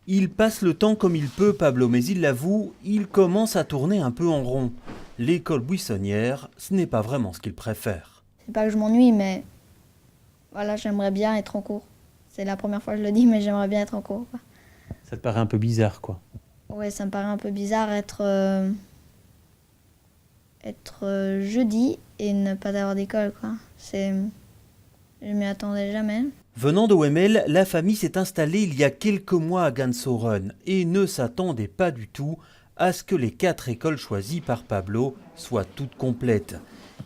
Il passe le temps comme il peut, Pablo, mais il l'avoue, il commence à tourner un peu en rond. L'école buissonnière, ce n'est pas vraiment ce qu'il préfère. C'est pas que je m'ennuie, mais voilà, j'aimerais bien être en cours. C'est la première fois que je le dis, mais j'aimerais bien être en cours, quoi. Ça te paraît un peu bizarre, quoi. Ouais, ça me paraît un peu bizarre être jeudi et ne pas avoir d'école, quoi. Je m'y attendais jamais. Venant de Wemmel, la famille s'est installée il y a quelques mois à Gansoren et ne s'attendait pas du tout à ce que les 4 écoles choisies par Pablo soient toutes complètes.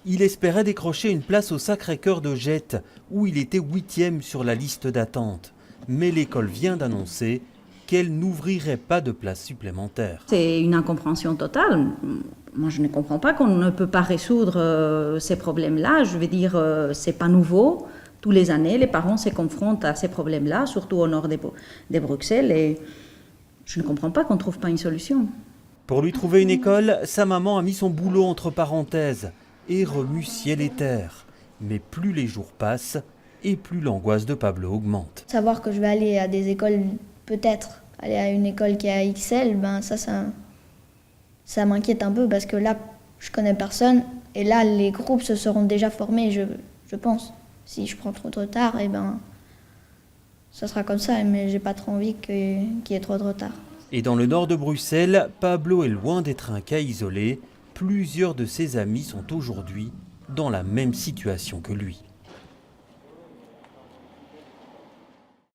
Il espérait décrocher une place au Sacré-Cœur de Jette, où il était 8e sur la liste d'attente. Mais l'école vient d'annoncer qu'elle n'ouvrirait pas de place supplémentaire. C'est une incompréhension totale. Moi, je ne comprends pas qu'on ne peut pas résoudre ces problèmes-là. Je veux dire, c'est pas nouveau. Tous les années, les parents se confrontent à ces problèmes-là, surtout au nord de Bruxelles, et je ne comprends pas qu'on ne trouve pas une solution. Pour lui trouver une école, sa maman a mis son boulot entre parenthèses et remue ciel et terre. Mais plus les jours passent et plus l'angoisse de Pablo augmente. Savoir que je vais aller à des écoles, peut-être aller à une école qui est à XL, ben ça m'inquiète un peu parce que là, je connais personne et là, les groupes se seront déjà formés, je pense. Si je prends trop de retard, eh ben, ça sera comme ça, mais j'ai pas trop envie qu'il y ait trop de retard. Et dans le nord de Bruxelles, Pablo est loin d'être un cas isolé. Plusieurs de ses amis sont aujourd'hui dans la même situation que lui.